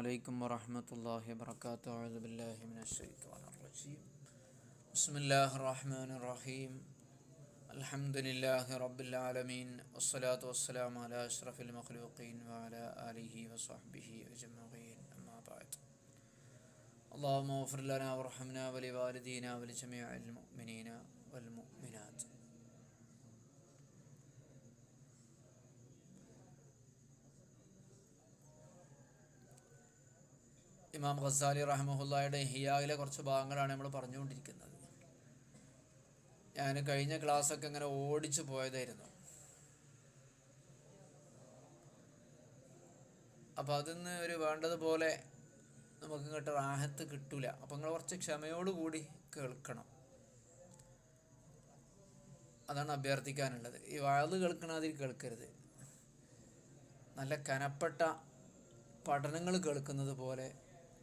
عليكم ورحمة الله وبركاته. أعوذ بالله من الشيطان الرجيم. بسم الله الرحمن الرحيم. الحمد لله رب العالمين، والصلاة والسلام على أشرف المخلوقين وعلى آله وصحبه أجمعين، أما بعد. اللهم اغفر لنا وارحمنا ولوالدينا ولجميع المؤمنين والمؤمنات. ഇമാം ഖസാലി റഹ്മഹുല്ലായുടെ ഇഹ്യായിലെ കുറച്ച് ഭാഗങ്ങളാണ് നമ്മൾ പറഞ്ഞുകൊണ്ടിരിക്കുന്നത്. ഞാൻ കഴിഞ്ഞ ക്ലാസ്സൊക്കെ ഇങ്ങനെ ഓടിച്ചു പോയതായിരുന്നു. അപ്പോൾ അതിന്ന് ഒരു വേണ്ടതുപോലെ നമുക്ക് ഇങ്ങോട്ട് റാഹത്ത് കിട്ടൂല. അപ്പം നിങ്ങൾ കുറച്ച് ക്ഷമയോടുകൂടി കേൾക്കണം. അതാണ് അഭ്യർത്ഥിക്കാനുള്ളത്. ഈ വഅദ് കേൾക്കണതിൽ കേൾക്കരുത്. നല്ല കനപ്പെട്ട പഠനങ്ങൾ കേൾക്കുന്നത് പോലെ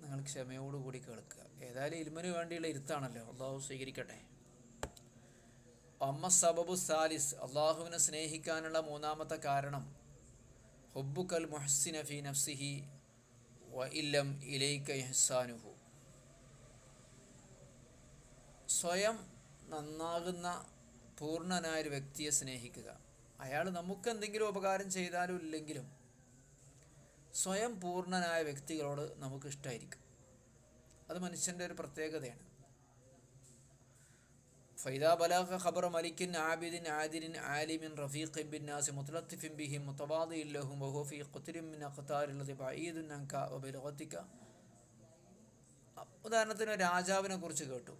നിങ്ങൾ ക്ഷമയോടുകൂടി കേൾക്കുക. ഏതായാലും ഇൽമിന് വേണ്ടിയുള്ള ഇരുത്താണല്ലോ. അള്ളാഹു സ്വീകരിക്കട്ടെ. അമ്മ സബബു സാലിസ്, അള്ളാഹുവിനെ സ്നേഹിക്കാനുള്ള മൂന്നാമത്തെ കാരണം ഹുബ്ബുക്കൽ മുഹ്സിന ഫി നഫ്സിഹി വ ഇല്ലം ഇലൈക ഇഹ്സാനുഹു, സ്വയം നന്നാകുന്ന പൂർണ്ണനായൊരു വ്യക്തിയെ സ്നേഹിക്കുക. അയാൾ നമുക്ക് എന്തെങ്കിലും ഉപകാരം ചെയ്താലും ഇല്ലെങ്കിലും സ്വയം പൂർണ്ണനായ വ്യക്തികളോട് നമുക്ക് ഇഷ്ടമായിരിക്കും. അത് മനുഷ്യൻ്റെ ഒരു പ്രത്യേകതയാണ്. ഫൈദാ ബലഗ ഖബറ മലിക്കിൻ ആബിദിൻ ആദിലിൻ ആലിമിൻ റഫീഖിൻ ബിന്നാസി മുതലത്തിഫിൻ ബിഹിം മുതവാദിഇൻ ലഹും വഹുവ ഫീ ഖത്രിൻ മിൻ അഖ്താരില്ലദി ബഈദുൻ അൻക വബിലഗതിക. ഉദാഹരണത്തിന് രാജാവിനെ കുറിച്ച് കേട്ടു.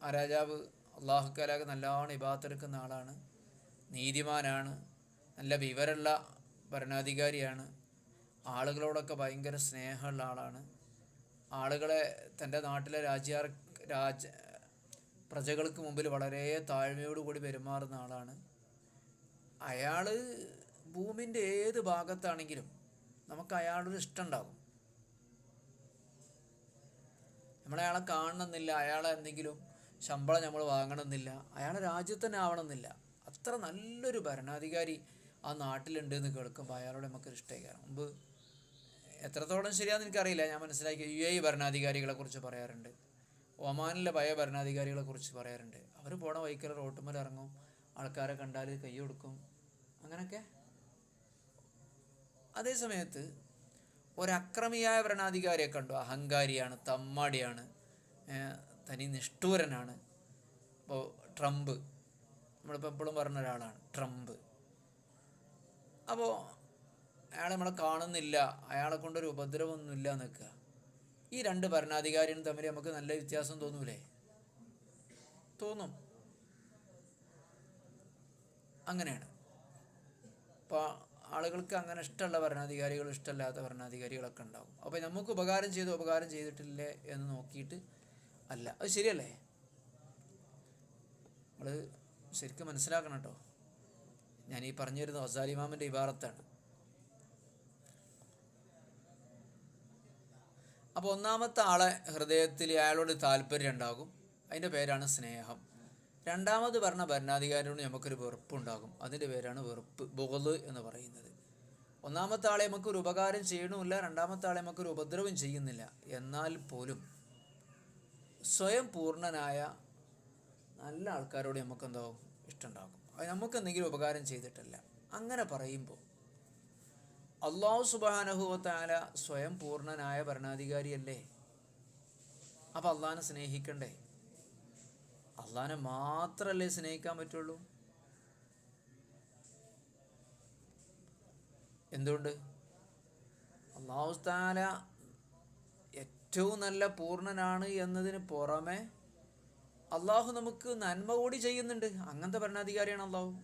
ആ രാജാവ് അള്ളാഹുക്കാലാകെ നല്ലോണം ഇബാദത്തെടുക്കുന്ന ആളാണ്, നീതിമാനാണ്, നല്ല വിവരമുള്ള ഭരണാധികാരിയാണ്, ആളുകളോടൊക്കെ ഭയങ്കര സ്നേഹമുള്ള ആളാണ്, ആളുകളെ തൻ്റെ നാട്ടിലെ പ്രജകൾക്ക് മുമ്പിൽ വളരെ താഴ്മയോടുകൂടി പെരുമാറുന്ന ആളാണ്. അയാൾ ഭൂമിൻ്റെ ഏത് ഭാഗത്താണെങ്കിലും നമുക്ക് അയാളൊരു ഇഷ്ടം ഉണ്ടാകും. നമ്മളയാളെ കാണണമെന്നില്ല, അയാളെ എന്തെങ്കിലും ശമ്പളം നമ്മൾ വാങ്ങണമെന്നില്ല, അയാളെ രാജ്യത്ത് തന്നെ ആവണമെന്നില്ല. അത്ര നല്ലൊരു ഭരണാധികാരി ആ നാട്ടിലുണ്ടെന്ന് കേൾക്കുമ്പോൾ അയാളോട് നമുക്കൊരു ഇഷ്ടമായിരിക്കും. മുമ്പ് എത്രത്തോളം ശരിയാണെന്ന് എനിക്കറിയില്ല, ഞാൻ മനസ്സിലാക്കി UAE ഭരണാധികാരികളെ കുറിച്ച് പറയാറുണ്ട്, ഒമാനിലെ പഴയ ഭരണാധികാരികളെ കുറിച്ച് പറയാറുണ്ട്. അവർ പോണ വൈക്കൽ റോട്ടുമ്മൽ ഇറങ്ങും, ആൾക്കാരെ കണ്ടാൽ കൈ കൊടുക്കും, അങ്ങനെയൊക്കെ. അതേ സമയത്ത് ഒരക്രമിയായ ഭരണാധികാരിയെ കണ്ടു, അഹങ്കാരിയാണ്, തമ്മാടിയാണ്, തനി നിഷ്ഠൂരനാണ്. ഇപ്പോൾ ട്രംപ്, നമ്മളിപ്പോൾ എപ്പോഴും പറഞ്ഞ ഒരാളാണ് ട്രംപ്. അപ്പോൾ അയാളെ നമ്മളെ കാണുന്നില്ല, അയാളെ കൊണ്ടൊരു ഉപദ്രവമൊന്നുമില്ല നിൽക്കുക. ഈ രണ്ട് ഭരണാധികാരികളും തമ്മിൽ നമുക്ക് നല്ല വ്യത്യാസം തോന്നൂലേ? തോന്നും. അങ്ങനെയാണ്. അപ്പോൾ ആളുകൾക്ക് അങ്ങനെ ഇഷ്ടമുള്ള ഭരണാധികാരികൾ, ഇഷ്ടമില്ലാത്ത ഭരണാധികാരികളൊക്കെ ഉണ്ടാകും. അപ്പോൾ നമുക്ക് ഉപകാരം ചെയ്തിട്ടില്ലേ എന്ന് നോക്കിയിട്ട് അല്ല. അത് ശരിയല്ലേ? നമ്മൾ ശരിക്കും മനസ്സിലാക്കണം കേട്ടോ. ഞാൻ ഈ പറഞ്ഞു വരുന്നത് ഖസാലി ഇമാമിൻ്റെ ഇബാറത്താണ്. അപ്പോൾ ഒന്നാമത്തെ ആളെ ഹൃദയത്തിൽ അയാളോട് താല്പര്യം ഉണ്ടാകും, അതിൻ്റെ പേരാണ് സ്നേഹം. രണ്ടാമത് പറഞ്ഞ ഭരണാധികാരിയോട് നമുക്കൊരു വെറുപ്പുണ്ടാകും, അതിൻ്റെ പേരാണ് വെറുപ്പ്, ബുഗ്ള് എന്ന് പറയുന്നത്. ഒന്നാമത്തെ ആളെ നമുക്കൊരു ഉപകാരം ചെയ്യണമില്ല, രണ്ടാമത്തെ ആളെ നമുക്കൊരു ഉപദ്രവം ചെയ്യുന്നില്ല. എന്നാൽ പോലും സ്വയം പൂർണ്ണനായ നല്ല ആൾക്കാരോട് നമുക്കെന്താവും, ഇഷ്ടമുണ്ടാകും. അത് നമുക്ക് എന്തെങ്കിലും ഉപകാരം ചെയ്തിട്ടല്ല. അങ്ങനെ പറയുമ്പോൾ അല്ലാഹു സുബ്ഹാനഹു വ തആല സ്വയം പൂർണ്ണനായ ഭരണാധികാരിയല്ലേ? അപ്പോൾ അള്ളാഹിനെ സ്നേഹിക്കണ്ടേ? അള്ളാഹിനെ മാത്രമല്ലേ സ്നേഹിക്കാൻ പറ്റുള്ളൂ? എന്തുകൊണ്ട്? അല്ലാഹു തആല ഏറ്റവും നല്ല പൂർണ്ണനാണ് എന്നതിന് പുറമെ അള്ളാഹു നമുക്ക് നന്മ കൂടി ചെയ്യുന്നുണ്ട്. അങ്ങനത്തെ ഭരണാധികാരിയാണ് അള്ളാഹു.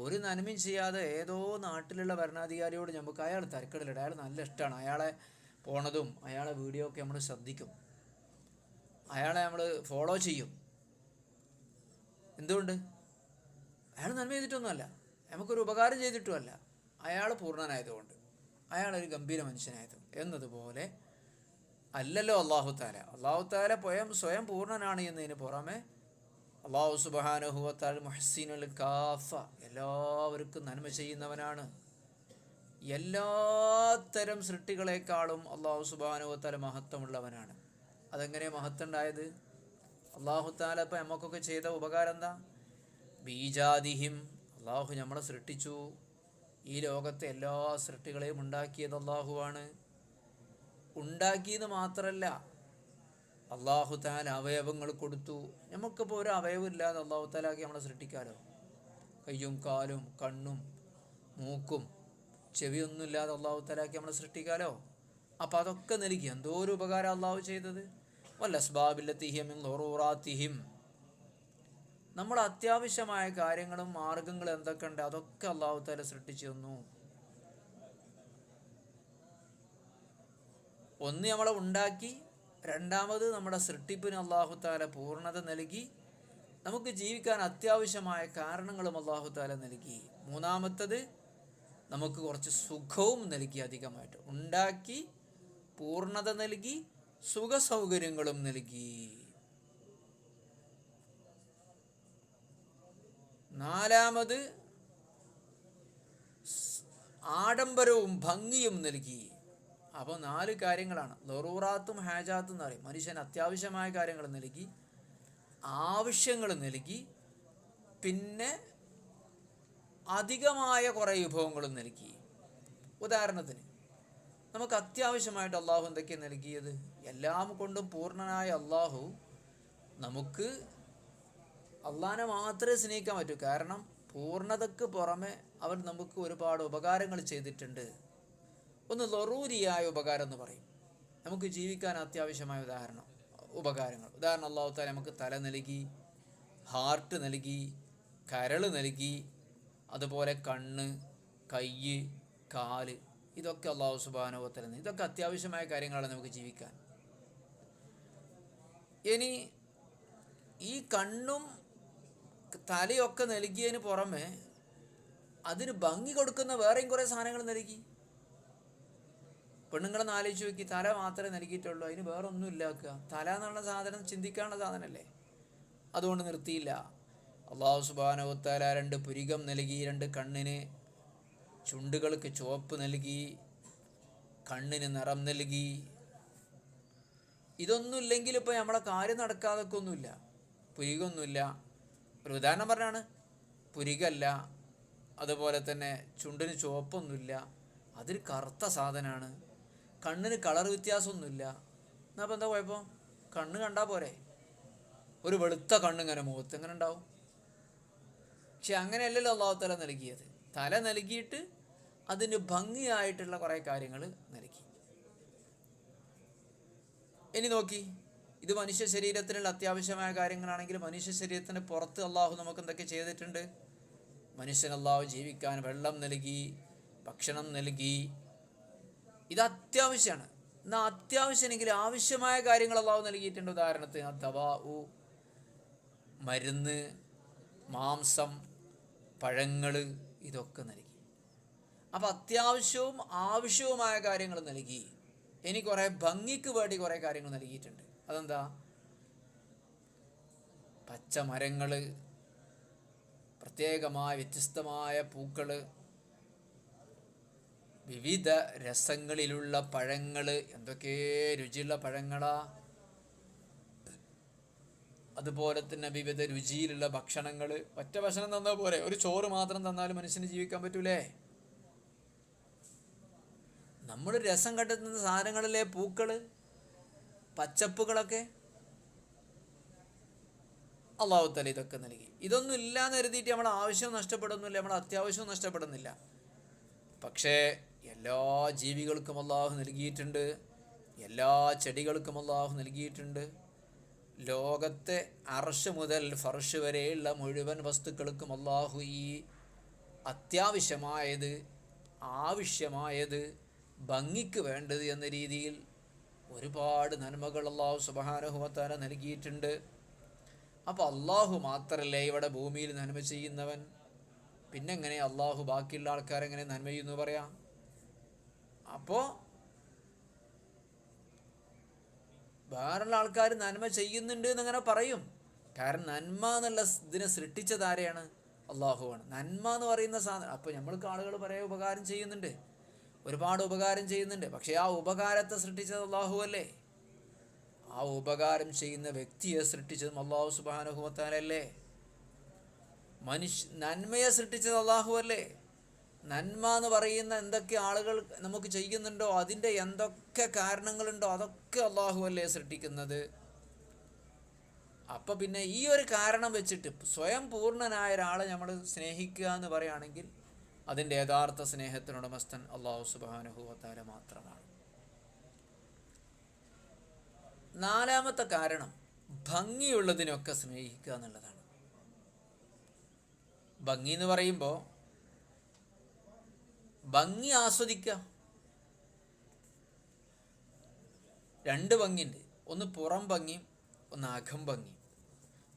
ഒരു നന്മയും ചെയ്യാതെ ഏതോ നാട്ടിലുള്ള ഭരണാധികാരിയോട് നമുക്ക് അയാൾ തരക്കേടില്ല, അയാൾ നല്ല ഇഷ്ടമാണ്, അയാളെ പോണതും അയാളെ വീഡിയോ ഒക്കെ നമ്മൾ ശ്രദ്ധിക്കും, അയാളെ നമ്മൾ ഫോളോ ചെയ്യും. എന്തുകൊണ്ട്? അയാൾ നന്മ ചെയ്തിട്ടൊന്നുമല്ല, നമുക്കൊരു ഉപകാരം ചെയ്തിട്ടുമല്ല, അയാൾ പൂർണ്ണനായതുകൊണ്ട്, അയാളൊരു ഗംഭീര മനുഷ്യനായത് എന്നതുപോലെ അല്ലല്ലോ അല്ലാഹു തആല. അല്ലാഹു തആല സ്വയം പൂർണ്ണനാണ് എന്നതിന് പുറമെ അല്ലാഹു സുബ്ഹാനഹു വ തആല മുഹ്സിനുൽ കാഫ, എല്ലാവർക്കും നന്മ ചെയ്യുന്നവനാണ്. എല്ലാത്തരം സൃഷ്ടികളെക്കാളും അള്ളാഹു സുബ്ഹാനഹു വ തആല മഹത്വമുള്ളവനാണ്. അതെങ്ങനെ മഹത്വം ഉണ്ടായത്? അള്ളാഹു തആല ഇപ്പം നമുക്കൊക്കെ ചെയ്ത ഉപകാരം എന്താ? ബീജാദിഹിം, അള്ളാഹു നമ്മളെ സൃഷ്ടിച്ചു. ഈ ലോകത്തെ എല്ലാ സൃഷ്ടികളെയും ഉണ്ടാക്കിയത് അള്ളാഹുവാണ്. ഉണ്ടാക്കിയെന്ന് മാത്രമല്ല, അള്ളാഹു തആല അവയവങ്ങൾ കൊടുത്തു. നമുക്കിപ്പോൾ ഒരു അവയവം ഇല്ലാതെ അള്ളാഹു തആലാക്കി നമ്മളെ സൃഷ്ടിക്കാമല്ലോ. കയ്യും കാലും കണ്ണും മൂക്കും ചെവിയൊന്നും ഇല്ലാതെ അള്ളാഹു തആലാക്കി നമ്മളെ സൃഷ്ടിക്കാമല്ലോ. അപ്പം അതൊക്കെ നൽകി. എന്തോ ഒരു ഉപകാരം അള്ളാഹു ചെയ്തത്. വല്ലസ്ബാബില്ലത്തിഹിം ലൊറൂറാത്തിഹിം, നമ്മൾ അത്യാവശ്യമായ കാര്യങ്ങളും മാർഗങ്ങളും എന്തൊക്കെ ഉണ്ട് അതൊക്കെ അള്ളാഹു തആല സൃഷ്ടിച്ചു തന്നു. ഒന്ന് നമ്മളെ ഉണ്ടാക്കി, രണ്ടാമത് നമ്മുടെ സൃഷ്ടിപ്പിന് അള്ളാഹു തആല പൂർണ്ണത നൽകി. നമുക്ക് ജീവിക്കാൻ അത്യാവശ്യമായ കാരണങ്ങളും അള്ളാഹു തആല നൽകി. മൂന്നാമത്തത് നമുക്ക് കുറച്ച് സുഖവും നൽകി. അധികമായിട്ട് ഉണ്ടാക്കി, പൂർണ്ണത നൽകി, സുഖ സൗകര്യങ്ങളും നൽകി. നാലാമത് ആഡംബരവും ഭംഗിയും നൽകി. അപ്പോൾ 4 കാര്യങ്ങളാണ്. ലറൂറാത്തും ഹാജാത്തും എന്ന് പറയും. മനുഷ്യന് അത്യാവശ്യമായ കാര്യങ്ങൾ നൽകി, ആവശ്യങ്ങൾ നൽകി, പിന്നെ അധികമായ കുറേ വിഭവങ്ങളും നൽകി. ഉദാഹരണത്തിന് നമുക്ക് അത്യാവശ്യമായിട്ട് അള്ളാഹു എന്തൊക്കെയാണ് നൽകിയത്? എല്ലാം കൊണ്ടും പൂർണ്ണനായ അള്ളാഹു നമുക്ക് അള്ളാഹിനെ മാത്രമേ സ്നേഹിക്കാൻ പറ്റൂ. കാരണം പൂർണ്ണതയ്ക്ക് പുറമെ അവൻ നമുക്ക് ഒരുപാട് ഉപകാരങ്ങൾ ചെയ്തിട്ടുണ്ട്. ഒന്ന് ലറൂരിയായ ഉപകാരം എന്ന് പറയും. നമുക്ക് ജീവിക്കാൻ അത്യാവശ്യമായ ഉപകാരങ്ങൾ. ഉദാഹരണം, അള്ളാഹു തആല നമുക്ക് തല നൽകി, ഹാർട്ട് നൽകി, കരൾ നൽകി, അതുപോലെ കണ്ണ്, കൈ, കാല്. ഇതൊക്കെ അള്ളാഹു സുബ്ഹാനഹു വ തആല, ഇതൊക്കെ അത്യാവശ്യമായ കാര്യങ്ങളാണ് നമുക്ക് ജീവിക്കാൻ. ഇനി ഈ കണ്ണും തലയൊക്കെ നൽകിയതിന് പുറമെ അതിന് ഭംഗി കൊടുക്കുന്ന വേറെയും കുറേ സാധനങ്ങൾ നൽകി. പെണ്ണുങ്ങളെന്ന് ആലോചിച്ച് നോക്കി, തല മാത്രമേ നൽകിയിട്ടുള്ളൂ, അതിന് വേറെ ഒന്നും ഇല്ലാക്കുക. തല എന്നുള്ള സാധനം ചിന്തിക്കാനുള്ള സാധനമല്ലേ. അതുകൊണ്ട് നിർത്തിയില്ല. അള്ളാഹു സുബ്ഹാനഹു വ തആല 2 പുരികം നൽകി, 2 കണ്ണിന്, ചുണ്ടുകൾക്ക് ചുവപ്പ് നൽകി, കണ്ണിന് നിറം നൽകി. ഇതൊന്നും ഇല്ലെങ്കിൽ ഇപ്പോൾ നമ്മളെ കാര്യം നടക്കാതൊക്കെ ഒന്നുമില്ല. പുരികൊന്നുമില്ല. ഒരു ഉദാഹരണം പറഞ്ഞാണ്, പുരികല്ല, അതുപോലെ തന്നെ ചുണ്ടിന് ചുവപ്പൊന്നുമില്ല, അതൊരു കറുത്ത സാധനമാണ്. കണ്ണിന് കളർ വ്യത്യാസമൊന്നുമില്ല. എന്നാൽ അപ്പോൾ എന്താ കുഴപ്പം? കണ്ണ് കണ്ടാൽ പോരെ? ഒരു വെളുത്ത കണ്ണിങ്ങനെ മുഖത്ത് എങ്ങനെ ഉണ്ടാവും? പക്ഷെ അങ്ങനെയല്ലല്ലോ അള്ളാഹു തആല നൽകിയത്. തല നൽകിയിട്ട് അതിന് ഭംഗിയായിട്ടുള്ള കുറേ കാര്യങ്ങൾ നൽകി. ഇനി നോക്കി, ഇത് മനുഷ്യ ശരീരത്തിനുള്ള അത്യാവശ്യമായ കാര്യങ്ങളാണെങ്കിൽ മനുഷ്യ ശരീരത്തിന് പുറത്ത് അള്ളാഹു നമുക്ക് എന്തൊക്കെ ചെയ്തിട്ടുണ്ട്? മനുഷ്യൻ അള്ളാഹു ജീവിക്കാൻ വെള്ളം നൽകി, ഭക്ഷണം നൽകി. ഇത് അത്യാവശ്യമാണ്. എന്നാൽ അത്യാവശ്യമെങ്കിൽ ആവശ്യമായ കാര്യങ്ങൾ അള്ളാഹു നൽകിയിട്ടുണ്ട്. ഉദാഹരണത്തിന് ദവാഉ, മരുന്ന്, മാംസം, പഴങ്ങൾ, ഇതൊക്കെ നൽകി. അപ്പം അത്യാവശ്യവും ആവശ്യവുമായ കാര്യങ്ങൾ നൽകി. ഇനി കുറേ ഭംഗിക്ക് വേണ്ടി കുറേ കാര്യങ്ങൾ നൽകിയിട്ടുണ്ട്. അതെന്താ? പച്ചമരങ്ങൾ, പ്രത്യേകമായ വ്യത്യസ്തമായ പൂക്കൾ, വിവിധ രസങ്ങളിലുള്ള പഴങ്ങൾ. എന്തൊക്കെ രുചിയുള്ള പഴങ്ങളാ! അതുപോലെ തന്നെ വിവിധ രുചിയിലുള്ള ഭക്ഷണങ്ങൾ. ഒറ്റ ഭക്ഷണം തന്നാൽ പോരെ? ഒരു ചോറ് മാത്രം തന്നാലും മനുഷ്യന് ജീവിക്കാൻ പറ്റൂലേ? നമ്മൾ രസം കണ്ടെത്തുന്ന സാധനങ്ങളിലെ പൂക്കൾ, പച്ചപ്പുകളൊക്കെ അള്ളാഹു തആല ഇതൊക്കെ നൽകി. ഇതൊന്നും ഇല്ലാന്ന് കരുതിയിട്ട് നമ്മളെ ആവശ്യം നഷ്ടപ്പെടുന്നില്ല, നമ്മളെ അത്യാവശ്യവും നഷ്ടപ്പെടുന്നില്ല. പക്ഷേ എല്ലാ ജീവികൾക്കും അള്ളാഹു നൽകിയിട്ടുണ്ട്, എല്ലാ ചെടികൾക്കും അള്ളാഹു നൽകിയിട്ടുണ്ട്. ലോകത്തെ അർശ് മുതൽ ഫർശ് വരെയുള്ള മുഴുവൻ വസ്തുക്കൾക്കും അള്ളാഹു ഈ അത്യാവശ്യമായത്, ആവശ്യമായത്, ഭംഗിക്ക് വേണ്ടത് എന്ന രീതിയിൽ ഒരുപാട് നന്മകൾ അള്ളാഹു സുബ്ഹാനഹു വ തആല നൽകിയിട്ടുണ്ട്. അപ്പോൾ അള്ളാഹു മാത്രമല്ലേ ഇവിടെ ഭൂമിയിൽ നന്മ ചെയ്യുന്നവൻ? പിന്നെങ്ങനെ അള്ളാഹു ബാക്കിയുള്ള ആൾക്കാരെങ്ങനെ നന്മ ചെയ്യുന്നു പറയാം? അപ്പോൾ വേറുള്ള ആൾക്കാർ നന്മ ചെയ്യുന്നുണ്ട് എന്നങ്ങനെ പറയും. കാരണം നന്മ എന്നുള്ള ഇതിനെ സൃഷ്ടിച്ചത് ആരെയാണ്? അള്ളാഹുവാണ്. നന്മ എന്ന് പറയുന്ന സാധനം. അപ്പോൾ നമ്മൾക്ക് ആളുകൾ പറയാൻ ഉപകാരം ചെയ്യുന്നുണ്ട്. ഒരുപാട് ഉപകാരം ചെയ്യുന്നുണ്ട്. പക്ഷേ ആ ഉപകാരത്തെ സൃഷ്ടിച്ചത് അള്ളാഹു അല്ലേ? ആ ഉപകാരം ചെയ്യുന്ന വ്യക്തിയെ സൃഷ്ടിച്ചതും അള്ളാഹു സുബ്ഹാനഹു വ തആല അല്ലേ? നന്മയെ സൃഷ്ടിച്ചത് അള്ളാഹു അല്ലേ? നന്മ എന്ന് പറയുന്ന എന്തൊക്കെ ആളുകൾ നമുക്ക് ചെയ്യുന്നുണ്ടോ, അതിൻ്റെ എന്തൊക്കെ കാരണങ്ങളുണ്ടോ അതൊക്കെ അള്ളാഹു അല്ലേ സൃഷ്ടിക്കുന്നത്. അപ്പം പിന്നെ ഈ ഒരു കാരണം വെച്ചിട്ട് സ്വയം പൂർണ്ണനായ ഒരാളെ നമ്മൾ സ്നേഹിക്കുക എന്ന് പറയുകയാണെങ്കിൽ അതിൻ്റെ യഥാർത്ഥ സ്നേഹത്തിനുടമസ്ഥൻ അള്ളാഹു സുബ്ഹാനഹു വ തആല മാത്രമാണ്. നാലാമത്തെ കാരണം ഭംഗിയുള്ളതിനൊക്കെ സ്നേഹിക്കുക എന്നുള്ളതാണ്. ഭംഗി എന്ന് പറയുമ്പോൾ ഭംഗി ആസ്വദിക്കുക. രണ്ട് ഭംഗിയുണ്ട്, ഒന്ന് പുറം ഭംഗി, ഒന്ന് അകം ഭംഗി.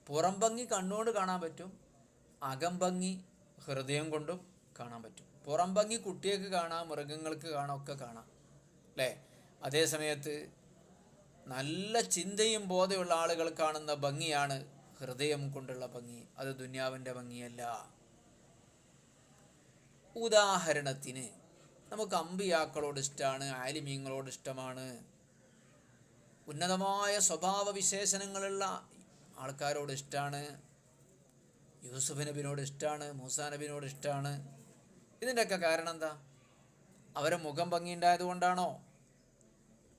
പുറം ഭംഗി കണ്ണുകൊണ്ട് കാണാൻ പറ്റും, അകം ഭംഗി ഹൃദയം കൊണ്ടും കാണാൻ പറ്റും. പുറം ഭംഗി കുട്ടികൾക്ക് കാണാം, മൃഗങ്ങൾക്ക് കാണാം, ഒക്കെ കാണാം അല്ലേ? അതേ സമയത്ത് നല്ല ചിന്തയും ബോധമുള്ള ആളുകൾ കാണുന്ന ഭംഗിയാണ് ഹൃദയം കൊണ്ടുള്ള ഭംഗി. അത് ദുനിയാവിൻ്റെ ഭംഗിയല്ല. ഉദാഹരണത്തിന് നമുക്ക് അമ്പിയാക്കളോട് ഇഷ്ടമാണ്, ആലിമീങ്ങളോട് ഇഷ്ടമാണ്, ഉന്നതമായ സ്വഭാവ വിശേഷണങ്ങളുള്ള ആൾക്കാരോട് ഇഷ്ടമാണ്, യൂസുഫ് നബിനോട് ഇഷ്ടമാണ്, മൂസാ നബിനോട് ഇഷ്ടമാണ്. ഇതിൻ്റെയൊക്കെ കാരണം എന്താ? അവരെ മുഖം ഭംഗിയുണ്ടായത് കൊണ്ടാണോ?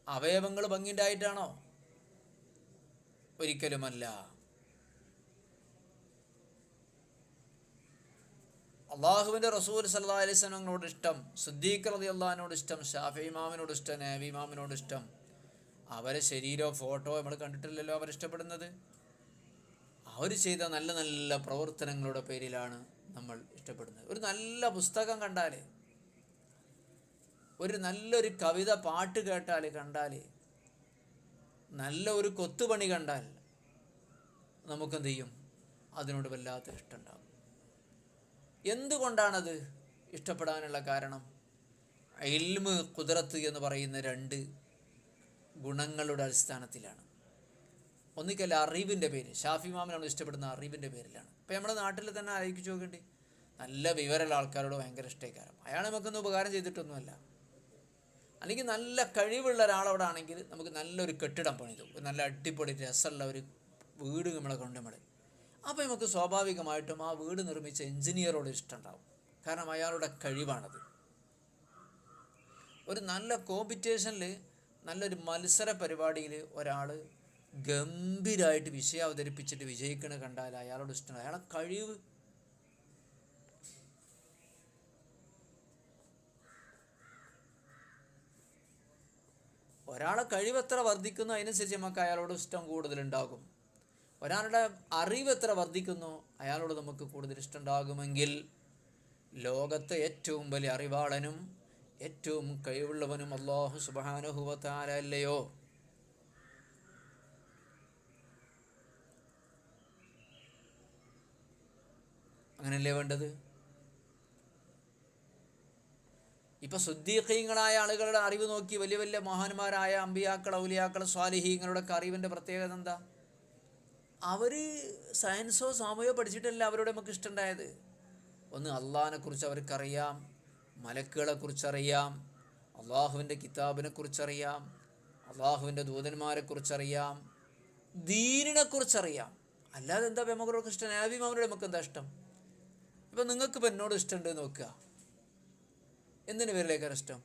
അവയവങ്ങൾ ഭംഗിയുണ്ടായിട്ടാണോ? ഒരിക്കലുമല്ല. അള്ളാഹുവിൻ്റെ റസൂൽ സല്ലല്ലാഹു അലൈഹി വസല്ലമയോട് ഇഷ്ടം, സിദ്ദീഖ് റളിയല്ലാഹു അൻഹുവിനോട് ഇഷ്ടം, ഷാഫി ഇമാമിനോട് ഇഷ്ടം, നബി ഇമാമിനോട് ഇഷ്ടം. അവരെ ശരീരമോ ഫോട്ടോ നമ്മൾ കണ്ടിട്ടില്ലല്ലോ അവരിഷ്ടപ്പെടുന്നത്. അവർ ചെയ്ത നല്ല നല്ല പ്രവർത്തനങ്ങളുടെ പേരിലാണ് നമ്മൾ ഇഷ്ടപ്പെടുന്നത്. ഒരു നല്ല പുസ്തകം കണ്ടാൽ, ഒരു നല്ലൊരു കവിത പാട്ട് കേട്ടാൽ, നല്ല ഒരു കൊത്തുപണി കണ്ടാൽ നമുക്കെന്ത് ചെയ്യും? അതിനോട് വല്ലാത്ത ഇഷ്ടമുണ്ടാകും. എന്തുകൊണ്ടാണത് ഇഷ്ടപ്പെടാനുള്ള കാരണം? ഇൽമ്, ഖുദ്റത്ത് എന്ന് പറയുന്ന രണ്ട് ഗുണങ്ങളുടെ അടിസ്ഥാനത്തിലാണ്. ഒന്നിക്കല്ല അറിവിൻ്റെ പേര്. ഷാഫി ഇമാമിനാണ് ഇഷ്ടപ്പെടുന്ന അറിവിൻ്റെ പേരിലാണ്. ഇപ്പം നമ്മുടെ നാട്ടിൽ തന്നെ ആലോചിച്ച് നോക്കേണ്ടി, നല്ല വിവരമുള്ള ആൾക്കാരോട് ഭയങ്കര ഇഷ്ടക്കാരം. അയാൾ നമുക്കൊന്നും ഉപകാരം ചെയ്തിട്ടൊന്നുമല്ല. അല്ലെങ്കിൽ നല്ല കഴിവുള്ള ഒരാളവിടെ ആണെങ്കിൽ നമുക്ക് നല്ലൊരു കെട്ടിടം പണിതു, നല്ല അടിപൊളി രസമുള്ള ഒരു വീട് നമ്മളെ കൊണ്ട് അപ്പോൾ നമുക്ക് സ്വാഭാവികമായിട്ടും ആ വീട് നിർമ്മിച്ച എഞ്ചിനീയറോട് ഇഷ്ടമുണ്ടാവും. കാരണം അയാളുടെ കഴിവാണത്. ഒരു നല്ല കോമ്പറ്റീഷനിൽ, നല്ലൊരു മത്സര പരിപാടിയിൽ ഒരാൾ ഗംഭീരമായിട്ട് വിഷയം അവതരിപ്പിച്ചിട്ട് വിജയിക്കണ കണ്ടാൽ അയാളോട് ഇഷ്ടമാണ്. അയാളെ കഴിവ്. ഒരാളെ കഴിവ് എത്ര വർദ്ധിക്കുന്നു അതിനനുസരിച്ച് നമുക്ക് അയാളോട് ഇഷ്ടം കൂടുതലുണ്ടാകും. ഒരാളുടെ അറിവ് എത്ര വർദ്ധിക്കുന്നു അയാളോട് നമുക്ക് കൂടുതൽ ഇഷ്ടമുണ്ടാകുമെങ്കിൽ ലോകത്തെ ഏറ്റവും വലിയ അറിവാളനും ഏറ്റവും കഴിവുള്ളവനും അല്ലാഹു സുബ്ഹാനഹു വ തആല അല്ലയോ? അങ്ങനെയല്ലേ വേണ്ടത്? ഇപ്പം സുദ്ദീഖീങ്ങളായ ആളുകളുടെ അറിവ് നോക്കി, വലിയ വലിയ മഹാന്മാരായ അമ്പിയാക്കൾ, ഔലിയാക്കൾ, സ്വാലിഹീങ്ങളുടെ അറിവിൻ്റെ പ്രത്യേകത എന്താ? അവർ സയൻസോ സാമൂഹ്യോ പഠിച്ചിട്ടല്ല അവരോട് നമുക്ക് ഇഷ്ടമുണ്ടായത്. ഒന്ന്, അള്ളാഹിനെ കുറിച്ച് അവർക്കറിയാം, മലക്കുകളെ കുറിച്ചറിയാം, അള്ളാഹുവിൻ്റെ കിതാബിനെ കുറിച്ചറിയാം, അള്ളാഹുവിൻ്റെ ദൂതന്മാരെ കുറിച്ചറിയാം, ദീനിനെ കുറിച്ചറിയാം. അല്ലാതെ എന്താ നമുക്കൊക്കെ ഇഷ്ടം? നബി ഇമാമിനോട് നമുക്ക് എന്താ ഇഷ്ടം? ഇപ്പം നിങ്ങൾക്കിപ്പോൾ എന്നോട് ഇഷ്ടമുണ്ട് നോക്കുക, എന്തിനു പേരിലേക്കാണ് ഇഷ്ടം?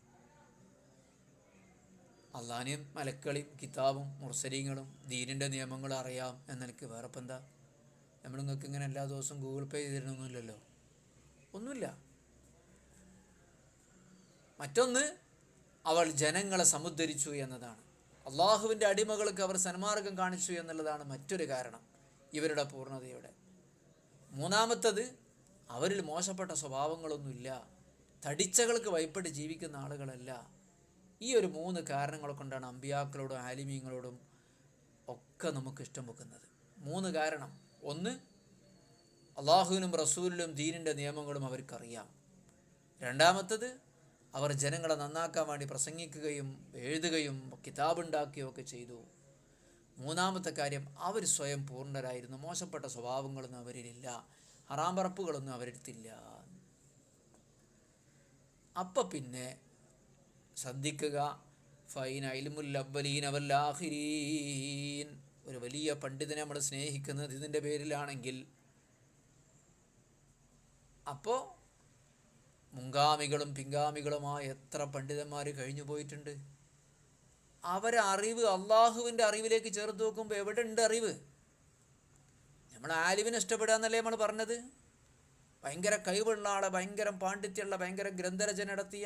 അള്ളാഹിനെയും മലക്കളെയും കിതാബും മുർസലീങ്ങളും ദീനിൻ്റെ നിയമങ്ങളും അറിയാം എന്നെനിക്ക്. വേറെ ഇപ്പം എന്താ? നമ്മൾ നിങ്ങൾക്ക് ഇങ്ങനെ എല്ലാ ദിവസവും ഗൂഗിൾ പേ ചെയ്തിരുന്നൊന്നുമില്ലല്ലോ, ഒന്നുമില്ല. മറ്റൊന്ന്, അവൾ ജനങ്ങളെ സമുദ്ധരിച്ചു എന്നതാണ്. അള്ളാഹുവിൻ്റെ അടിമകൾക്ക് അവർ സന്മാർഗം കാണിച്ചു എന്നുള്ളതാണ് മറ്റൊരു കാരണം ഇവരുടെ പൂർണ്ണതയുടെ. മൂന്നാമത്തത്, അവരിൽ മോശപ്പെട്ട സ്വഭാവങ്ങളൊന്നുമില്ല, തടിച്ചകൾക്ക് ഭയപ്പെട്ട് ജീവിക്കുന്ന ആളുകളല്ല. ഈ ഒരു 3 കാരണങ്ങൾ കൊണ്ടാണ് അമ്പിയാക്കളോടും ആലിമീങ്ങളോടും ഒക്കെ നമുക്ക് ഇഷ്ടം വെക്കുന്നത്. 3 കാരണം. ഒന്ന്, അള്ളാഹുവിനും റസൂലിനും ദീനിൻ്റെ നിയമങ്ങളും അവർക്കറിയാം. രണ്ടാമത്തത്, അവർ ജനങ്ങളെ നന്നാക്കാൻ വേണ്ടി പ്രസംഗിക്കുകയും എഴുതുകയും കിതാബുണ്ടാക്കുകയും ഒക്കെ ചെയ്തു. മൂന്നാമത്തെ കാര്യം, അവർ സ്വയം പൂർണ്ണരായിരുന്നു, മോശപ്പെട്ട സ്വഭാവങ്ങളൊന്നും അവരിലില്ല, ഹറാം പറപ്പുകളൊന്നും അവരെടുത്തില്ല. അപ്പം പിന്നെ ശ്രദ്ധിക്കുക. ഫൈന ഇൽമുൽ അവ്വലീന വൽ ആഖിരീൻ. ഒരു വലിയ പണ്ഡിതനെ നമ്മൾ സ്നേഹിക്കുന്നത് ഇതിൻ്റെ പേരിലാണെങ്കിൽ, അപ്പോൾ മുൻഗാമികളും പിൻഗാമികളുമായ എത്ര പണ്ഡിതന്മാർ കഴിഞ്ഞു പോയിട്ടുണ്ട്. അവരെ അറിവ് അള്ളാഹുവിൻ്റെ അറിവിലേക്ക് ചേർത്ത് നോക്കുമ്പോൾ എവിടെ ഉണ്ട് അറിവ്? നമ്മൾ ആലിമിനെ ഇഷ്ടപ്പെടുക എന്നല്ലേ നമ്മൾ പറഞ്ഞത്? ഭയങ്കര കഴിവുള്ള ആളെ, ഭയങ്കര പാണ്ഡിത്യമുള്ള, ഭയങ്കര ഗ്രന്ഥരചന നടത്തിയ,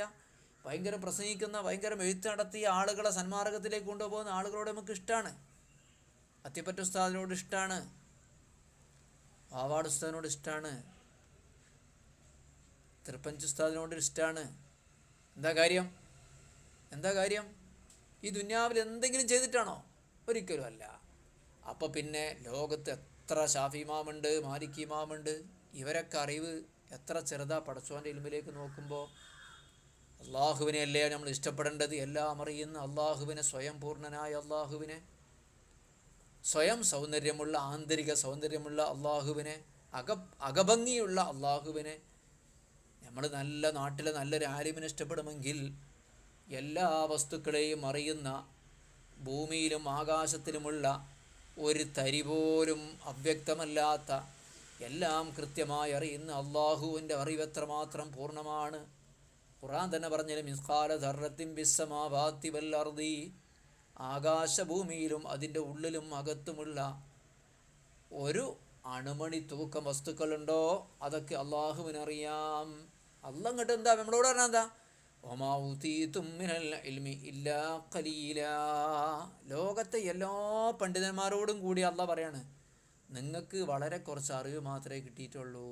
ഭയങ്കര പ്രസംഗിക്കുന്ന, ഭയങ്കര എഴുത്ത് നടത്തിയ ആളുകളെ സന്മാർഗത്തിലേക്ക് കൊണ്ടുപോകുന്ന ആളുകളോട് നമുക്ക് ഇഷ്ടമാണ്. അത്തിപ്പറ്റ ഉസ്താദിനോട് ഇഷ്ടമാണ്, പാവാട് ഉസ്താദിനോട് ഇഷ്ടമാണ്, തൃപ്പഞ്ച് ഉസ്താദിനോട് ഇഷ്ടമാണ്. എന്താ കാര്യം? ഈ ദുനിയാവിൽ എന്തെങ്കിലും ചെയ്തിട്ടാണോ? ഒരിക്കലും അല്ല. അപ്പോൾ പിന്നെ ലോകത്ത് എത്ര ഷാഫി ഇമാമുണ്ട്, മാലിക് ഇമാമുണ്ട്, ഇവരൊക്കെ അറിവ് എത്ര ചെറുതാ പടച്ചോൻ്റെ ഇൽമിലേക്ക് നോക്കുമ്പോൾ. അള്ളാഹുവിനെ അല്ലേ നമ്മൾ ഇഷ്ടപ്പെടേണ്ടത്? എല്ലാം അറിയുന്ന അള്ളാഹുവിനെ, സ്വയം പൂർണ്ണനായ അള്ളാഹുവിനെ, സ്വയം സൗന്ദര്യമുള്ള, ആന്തരിക സൗന്ദര്യമുള്ള അള്ളാഹുവിനെ, അകഭംഗിയുള്ള അള്ളാഹുവിനെ. നമ്മൾ നല്ല നാട്ടിലെ നല്ലൊരു ആലിമിനെ ഇഷ്ടപ്പെടുമെങ്കിൽ എല്ലാ വസ്തുക്കളെയും അറിയുന്ന, ഭൂമിയിലും ആകാശത്തിലുമുള്ള ഒരു തരി പോലും അവ്യക്തമല്ലാത്ത, എല്ലാം കൃത്യമായി അറിയുന്ന അള്ളാഹുവിൻ്റെ അറിവ് എത്രമാത്രം പൂർണ്ണമാണ്. ഖുർആൻ തന്നെ പറഞ്ഞത് മിസ്ഖാല ദർറത്തിൻ ബിസ്സമാവാതി വൽ അർദി. ആകാശഭൂമിയിലും അതിൻ്റെ ഉള്ളിലും അകത്തുമുള്ള ഒരു അണുമണി തൂക്കം വസ്തുക്കളുണ്ടോ അതൊക്കെ അള്ളാഹുവിനറിയാം. അള്ളാഹ് ഇങ്ങോട്ട് എന്താ നമ്മളോട് പറഞ്ഞാൽ എന്താ? വമാ ഊതീതും മിനൽ ഇൽമി ഇല്ലാ ഖലീലാ. ലോകത്തെ എല്ലാ പണ്ഡിതന്മാരോടും കൂടി അള്ളാഹ് പറയാണ്, നിങ്ങൾക്ക് വളരെ കുറച്ച് അറിവ് മാത്രമേ കിട്ടിയിട്ടുള്ളൂ.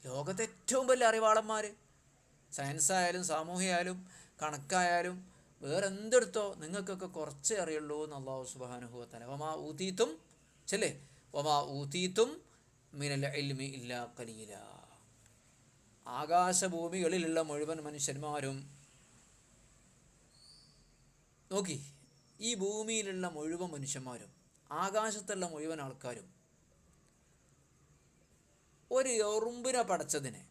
ലോകത്തെ ഏറ്റവും വലിയ അറിവാളന്മാർ, സയൻസായാലും സാമൂഹ്യമായാലും കണക്കായാലും വേറെ എന്തെടുത്തോ, നിങ്ങൾക്കൊക്കെ കുറച്ചേ അറിയുള്ളൂ എന്ന് അള്ളാഹു സുബ്ഹാനഹു വ തആല. വമാ ഊതീതും മിനൽ ഇൽമി ഇല്ലാ ഖലീലാ. ആകാശഭൂമികളിലുള്ള മുഴുവൻ മനുഷ്യന്മാരും നോക്കി, ഈ ഭൂമിയിലുള്ള മുഴുവൻ മനുഷ്യന്മാരും ആകാശത്തുള്ള മുഴുവൻ ആൾക്കാരും ഒരു ഉറുമ്പിനെ പടച്ചതിനെ,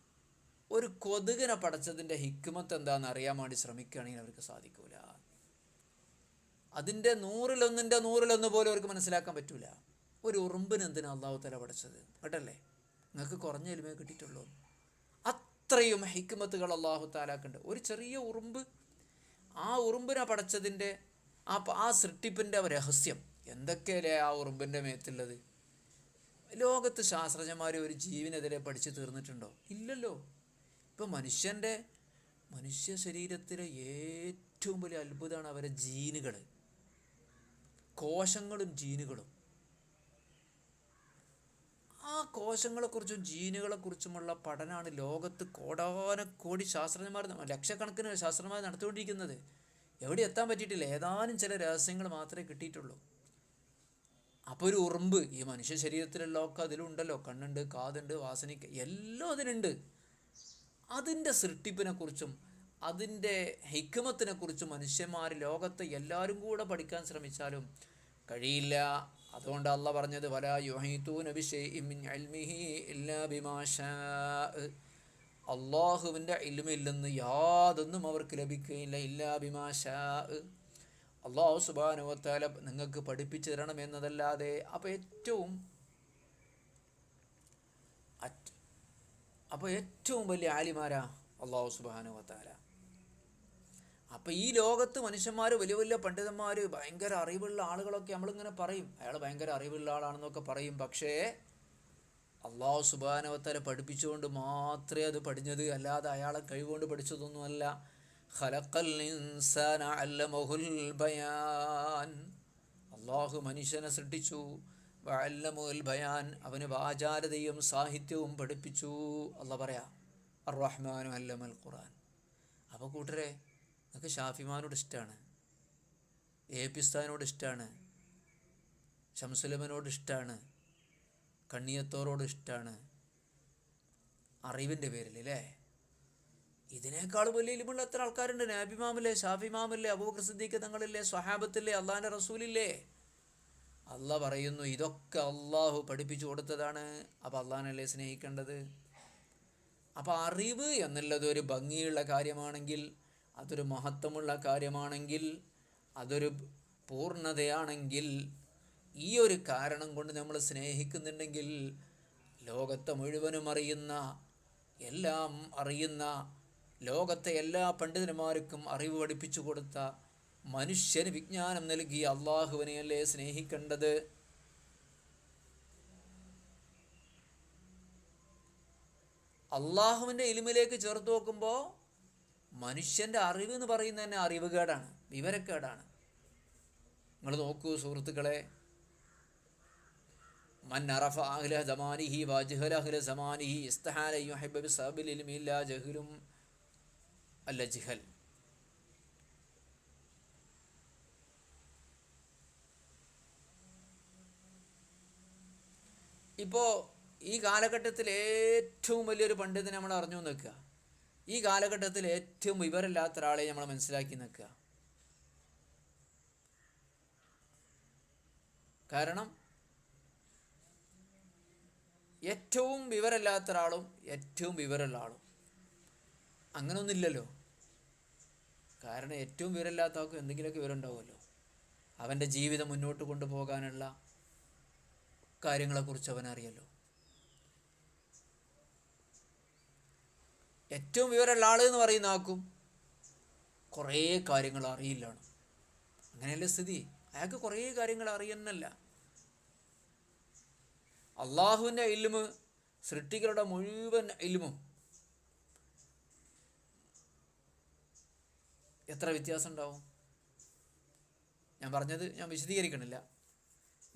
ഒരു കൊതുകിനെ പടച്ചതിൻ്റെ ഹിക്മത്ത് എന്താണെന്ന് അറിയാൻ വേണ്ടി ശ്രമിക്കുകയാണെങ്കിൽ അവർക്ക് സാധിക്കൂല. അതിൻ്റെ 100% പോലും അവർക്ക് മനസ്സിലാക്കാൻ പറ്റൂല. ഒരു ഉറുമ്പിന് എന്തിനാണ് അള്ളാഹു തആല പടച്ചത്? കേട്ടല്ലേ, നിങ്ങൾക്ക് കുറഞ്ഞ എലിമേ കിട്ടിയിട്ടുള്ളൂ. അത്രയും ഹിക്മത്തുകൾ അള്ളാഹു തആലാക്കുണ്ട്. ഒരു ചെറിയ ഉറുമ്പ്, ആ ഉറുമ്പിനെ പടച്ചതിൻ്റെ ആ സൃഷ്ടിപ്പിൻ്റെ രഹസ്യം എന്തൊക്കെയല്ലേ ആ ഉറുമ്പിൻ്റെ മേത്തുള്ളത്? ലോകത്ത് ശാസ്ത്രജ്ഞന്മാർ ഒരു ജീവനെതിരെ പഠിച്ചു തീർന്നിട്ടുണ്ടോ? ഇല്ലല്ലോ. ഇപ്പം മനുഷ്യ ശരീരത്തിലെ ഏറ്റവും വലിയ അത്ഭുതമാണ് അവരെ ജീനുകൾ, കോശങ്ങളും ജീനുകളും. ആ കോശങ്ങളെക്കുറിച്ചും ജീനുകളെക്കുറിച്ചുമുള്ള പഠനമാണ് ലോകത്ത് കോടാനക്കോടി ശാസ്ത്രജ്ഞന്മാർ, ലക്ഷക്കണക്കിന് ശാസ്ത്രജ്ഞന്മാർ നടത്തിക്കൊണ്ടിരിക്കുന്നത്. എവിടെ എത്താൻ പറ്റിയിട്ടില്ല, ഏതാനും ചില രഹസ്യങ്ങൾ മാത്രമേ കിട്ടിയിട്ടുള്ളൂ. അപ്പോൾ ഒരു ഉറുമ്പ് ഈ മനുഷ്യ ശരീരത്തിലുള്ള ഒക്കെ അതിലുണ്ടല്ലോ, കണ്ണുണ്ട്, കാതുണ്ട്, വാസനിക്ക് എല്ലാം അതിനുണ്ട്. അതിൻ്റെ സൃഷ്ടിപ്പിനെക്കുറിച്ചും അതിൻ്റെ ഹിക്മത്തിനെക്കുറിച്ചും മനുഷ്യന്മാർ ലോകത്തെ എല്ലാവരും കൂടെ പഠിക്കാൻ ശ്രമിച്ചാലും കഴിയില്ല. അതുകൊണ്ട് അള്ളാഹ് പറഞ്ഞത് വലാ യുഹീതൂന ബിശൈഇൻ മിൻ ഇൽമിഹി ഇല്ലാ ബിമാ ശാഅ. അള്ളാഹുവിൻ്റെ ഇൽമിൽ നിന്ന് യാതൊന്നും അവർക്ക് ലഭിക്കുകയില്ല. ഇല്ലാ ബിമാ ശാഅ. അള്ളാഹു സുബ്ഹാനഹു വ തആല നിങ്ങൾക്ക് പഠിപ്പിച്ചു തരണം എന്നതല്ലാതെ. അപ്പോൾ ഏറ്റവും വലിയ ആലിമാരാ അള്ളാഹു സുബ്ഹാനഹു വ തആല. അപ്പോൾ ഈ ലോകത്ത് മനുഷ്യന്മാർ, വലിയ വലിയ പണ്ഡിതന്മാർ, ഭയങ്കര അറിവുള്ള ആളുകളൊക്കെ നമ്മളിങ്ങനെ പറയും, അയാൾ ഭയങ്കര അറിവുള്ള ആളാണെന്നൊക്കെ പറയും. പക്ഷേ അള്ളാഹു സുബ്ഹാനഹു വ തആല പഠിപ്പിച്ചുകൊണ്ട് മാത്രമേ അത് പഠിഞ്ഞത്, അല്ലാതെ അയാളെ കഴിവുകൊണ്ട് പഠിച്ചതൊന്നുമല്ല. ഖലഖൽ ഇൻസാന അല്ലമഹുൽ ബയാൻ. അള്ളാഹു മനുഷ്യനെ സൃഷ്ടിച്ചു. വഅല്ലമുൽ ബയാൻ, അവന് വാചാലതയും സാഹിത്യവും പഠിപ്പിച്ചു. അള്ളാഹ് പറയാ അർ റഹ്മാനു അല്ലമൽ ഖുർആൻ. അപ്പോൾ കൂട്ടരെ, നിങ്ങൾക്ക് ഷാഫിമാനോട് ഇഷ്ടമാണ്, എ.പി. ഉസ്താദിനോട് ഇഷ്ടമാണ്, ശംസുലമനോട് ഇഷ്ടമാണ്, കണ്ണിയത്തോരോട് ഇഷ്ടമാണ്, അറിവിൻ്റെ പേരിൽ അല്ലേ? ഇതിനേക്കാൾ വലിയ ഇൽമുള്ള എത്ര ആൾക്കാരുണ്ട്? നബിമാമില്ലേ, ഷാഫിമാമില്ലേ, അബൂബക്കർ സിദ്ദീഖ് തങ്ങളില്ലേ, സ്വഹാബത്തില്ലേ, അള്ളാഹിൻ്റെ റസൂലില്ലേ? അള്ളാഹ് പറയുന്നു ഇതൊക്കെ അള്ളാഹു പഠിപ്പിച്ചു കൊടുത്തതാണ്. അപ്പോൾ അള്ളാഹിനല്ലേ സ്നേഹിക്കേണ്ടത്? അപ്പോൾ അറിവ് എന്നുള്ളത് ഒരു ഭംഗിയുള്ള കാര്യമാണെങ്കിൽ അതൊരു മഹത്വമുള്ള കാര്യമാണെങ്കിൽ, അതൊരു പൂർണ്ണതയാണെങ്കിൽ, ഈ ഒരു കാരണം കൊണ്ട് നമ്മൾ സ്നേഹിക്കുന്നുണ്ടെങ്കിൽ ലോകത്തെ മുഴുവനും അറിയുന്ന, എല്ലാം അറിയുന്ന, ലോകത്തെ എല്ലാ പണ്ഡിതന്മാർക്കും അറിവ് പഠിപ്പിച്ചു കൊടുത്ത, മനുഷ്യന് വിജ്ഞാനം നൽകിയ അള്ളാഹുവിനെയല്ലേ സ്നേഹിക്കേണ്ടത്? അള്ളാഹുവിൻ്റെ ഇൽമിലേക്ക് ചേർത്ത് നോക്കുമ്പോൾ മനുഷ്യൻ്റെ അറിവ് എന്ന് പറയുന്നത് തന്നെ അറിവുകേടാണ്, വിവരക്കേടാണ്. നിങ്ങൾ നോക്കൂ സുഹൃത്തുക്കളെ, മൻ അറഫ അഹ്ല സമാനിഹി വജഹല അഹ്ല സമാനിഹി ഇസ്തഹാല യുഹിബ്ബു ബിസബിൽ ഇൽമി ഇല്ലാ ജഹലും അല്ല ജിഹൽ. ഇപ്പോൾ ഈ കാലഘട്ടത്തിൽ ഏറ്റവും വലിയൊരു പണ്ഡിതനെ നമ്മൾ അറിഞ്ഞു നിൽക്കുക, ഈ കാലഘട്ടത്തിൽ ഏറ്റവും വിവരമില്ലാത്ത ഒരാളെ നമ്മൾ മനസ്സിലാക്കി നിൽക്കുക. കാരണം ഏറ്റവും വിവരമില്ലാത്ത ഒരാളും ഏറ്റവും വിവരമുള്ള ആളും അങ്ങനെയൊന്നുമില്ലല്ലോ. കാരണം ഏറ്റവും വിവരമില്ലാത്ത ആൾക്കും എന്തെങ്കിലുമൊക്കെ വിവരം ഉണ്ടാവുമല്ലോ. അവൻ്റെ ജീവിതം മുന്നോട്ട് കൊണ്ടുപോകാനുള്ള കാര്യങ്ങളെക്കുറിച്ച് അവനറിയല്ലോ. ഏറ്റവും വിവരമുള്ള ആൾ എന്ന് പറയുന്ന ആൾക്കും കുറേ കാര്യങ്ങൾ അറിയില്ലാണ്. അങ്ങനെയല്ലേ സ്ഥിതി? അയാൾക്ക് കുറേ കാര്യങ്ങൾ അറിയുന്നല്ല. അള്ളാഹുവിൻ്റെ ഇൽമ്, സൃഷ്ടികളുടെ മുഴുവൻ ഇൽമും എത്ര വ്യത്യാസം ഉണ്ടാവും? ഞാൻ പറഞ്ഞത് ഞാൻ വിശദീകരിക്കണില്ല.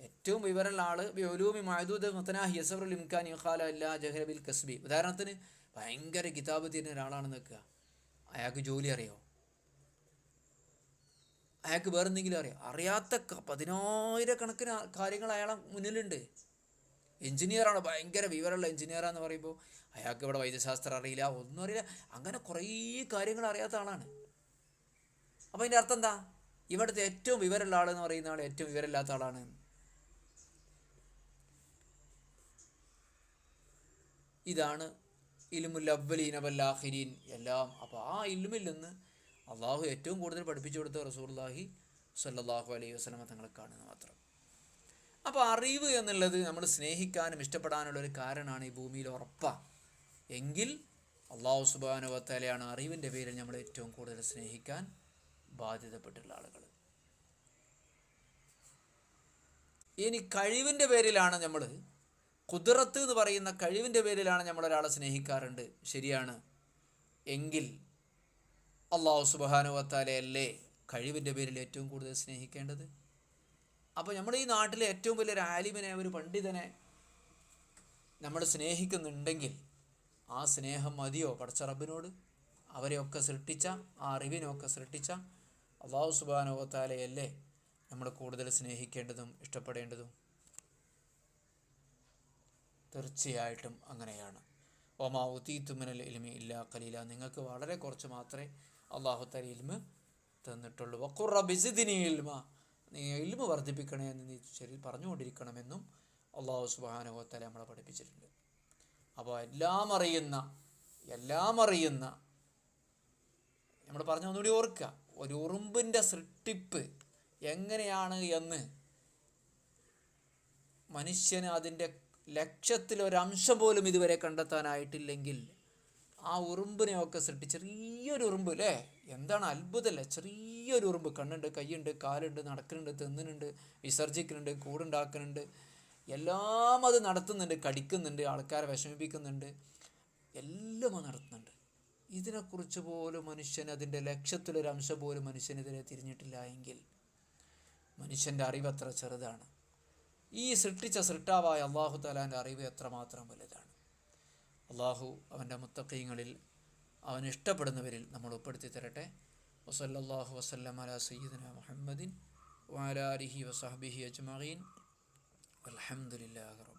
ഏറ്റവും വിവരമുള്ള ആൾ ബിഉലൂമി മഅദൂദ മുതനാഹി യസറുൽ ഇംകാനി ഖാല ഇല്ലാ ജഹല ബിൽ കസ്ബി. ഉദാഹരണത്തിന് ഭയങ്കര കിതാബ് തീരുന്ന ഒരാളാണ് നിൽക്കുക, അയാൾക്ക് ജോലി അറിയോ? അയാൾക്ക് വേറെ എന്തെങ്കിലും അറിയാം? അറിയാത്ത 10,000 കാര്യങ്ങൾ അയാളെ മുന്നിലുണ്ട്. എഞ്ചിനീയറാണ്, ഭയങ്കര വിവരമുള്ള എഞ്ചിനീയറാന്ന് പറയുമ്പോൾ അയാൾക്ക് ഇവിടെ വൈദ്യശാസ്ത്രം അറിയില്ല, ഒന്നും അറിയില്ല. അങ്ങനെ കുറേ കാര്യങ്ങൾ അറിയാത്ത ആളാണ്. അപ്പോൾ അതിൻ്റെ അർത്ഥം എന്താ? ഇവിടുത്തെ ഏറ്റവും വിവരമുള്ള ആളെന്ന് പറയുന്ന ആൾ ഏറ്റവും വിവരമില്ലാത്ത ആളാണ്. ഇതാണ് ഇൽമുൽ അവ്വലീന വൽ ആഖിരീൻ എല്ലാം. അപ്പോൾ ആ ഇൽമിൽ നിന്ന് അള്ളാഹു ഏറ്റവും കൂടുതൽ പഠിപ്പിച്ചു കൊടുത്ത റസൂലുള്ളാഹി സ്വല്ലല്ലാഹു അലൈഹി വസല്ലമ തങ്ങളെ കാണുന്നത് മാത്രം. അപ്പോൾ അറിവ് എന്നുള്ളത് നമ്മൾ സ്നേഹിക്കാനും ഇഷ്ടപ്പെടാനുള്ളൊരു കാരണമാണ് ഈ ഭൂമിയിൽ ഉറപ്പാണ്. എങ്കിൽ അള്ളാഹു സുബ്ഹാനഹു വ തആലയാണ് അറിവിൻ്റെ പേരിൽ നമ്മൾ ഏറ്റവും കൂടുതൽ സ്നേഹിക്കാൻ ബാധ്യതപ്പെട്ടുള്ള ആളുകൾ. ഇനി കഴിവിൻ്റെ പേരിലാണ് നമ്മൾ, ഖുദ്റത്ത് എന്ന് പറയുന്ന കഴിവിൻ്റെ പേരിലാണ് നമ്മളൊരാളെ സ്നേഹിക്കാറുണ്ട്, ശരിയാണ്. എങ്കിൽ അള്ളാഹു സുബ്ഹാനഹു വ തആലയല്ലേ കഴിവിൻ്റെ പേരിൽ ഏറ്റവും കൂടുതൽ സ്നേഹിക്കേണ്ടത്? അപ്പോൾ നമ്മുടെ ഈ നാട്ടിലെ ഏറ്റവും വലിയൊരു ആലിമിനെ, ഒരു പണ്ഡിതനെ നമ്മൾ സ്നേഹിക്കുന്നുണ്ടെങ്കിൽ ആ സ്നേഹം മതിയോ പടച്ച റബ്ബിനോട്? അവരെയൊക്കെ സൃഷ്ടിച്ച, ആ അറിവിനെയൊക്കെ സൃഷ്ടിച്ച അള്ളാഹു സുബ്ഹാനഹു വ തആലയല്ലേ നമ്മൾ കൂടുതൽ സ്നേഹിക്കേണ്ടതും ഇഷ്ടപ്പെടേണ്ടതും? തീർച്ചയായിട്ടും അങ്ങനെയാണ്. വമാ ഊതീതു മിനൽ ഇൽമി ഇല്ലാ ഖലീല. നിങ്ങൾക്ക് വളരെ കുറച്ച് മാത്രമേ അള്ളാഹു തആല ഇൽമ് തന്നിട്ടുള്ളൂ. വഖുർ റബ്ബി സിദ്നി ഇൽമ. നീ ഇൽമ് വർദ്ധിപ്പിക്കണേ എന്ന് നീ ശരി പറഞ്ഞുകൊണ്ടിരിക്കണമെന്നും അള്ളാഹു സുബ്ഹാനഹു വ തആല നമ്മളെ പഠിപ്പിച്ചിട്ടുണ്ട്. അപ്പോൾ എല്ലാം അറിയുന്ന നമ്മൾ പറഞ്ഞ ഒന്നുകൂടി ഓർക്കുക, ഒരു ഉറുമ്പിൻ്റെ സൃഷ്ടിപ്പ് എങ്ങനെയാണ് എന്ന് മനുഷ്യന് അതിൻ്റെ ലക്ഷത്തിലൊരംശം പോലും ഇതുവരെ കണ്ടെത്താനായിട്ടില്ലെങ്കിൽ ആ ഉറുമ്പിനെയൊക്കെ സൃഷ്ടിച്ച്, ചെറിയൊരു ഉറുമ്പ് അല്ലേ, എന്താണ് അത്ഭുതമല്ലേ? ചെറിയൊരു ഉറുമ്പ്, കണ്ണുണ്ട്, കൈയുണ്ട്, കാലുണ്ട്, നടക്കുന്നുണ്ട്, തിന്നുന്നുണ്ട്, വിസർജിക്കുന്നുണ്ട്, കൂടുണ്ടാക്കുന്നുണ്ട്, എല്ലാം അത് നടത്തുന്നുണ്ട്, കടിക്കുന്നുണ്ട്, ആൾക്കാരെ വിഷമിപ്പിക്കുന്നുണ്ട്, എല്ലാം അത് നടത്തുന്നുണ്ട്. ഇതിനെക്കുറിച്ച് പോലും മനുഷ്യൻ, അതിൻ്റെ ലക്ഷത്തിലൊരംശം പോലും മനുഷ്യനെതിരെ തിരിഞ്ഞിട്ടില്ല എങ്കിൽ മനുഷ്യൻ്റെ അറിവ് എത്ര ചെറുതാണ്. ഈ സൃഷ്ടിച്ച സൃഷ്ടാവായ അള്ളാഹു തആലാൻ്റെ അറിവ് എത്രമാത്രം വലുതാണ്. അള്ളാഹു അവൻ്റെ മുത്തഖീങ്ങളിൽ, അവൻ ഇഷ്ടപ്പെടുന്നവരിൽ നമ്മൾ ഉൾപ്പെടുത്തി തരട്ടെ. വസല്ലല്ലാഹു വസല്ലം അലാ സയ്യിദിനാ മുഹമ്മദിൻ വഅലാ ആലിഹി വസഹ്ബിഹി അജ്മഈൻ വൽഹംദുലില്ലാഹി റബ്ബിൽ ആലമീൻ.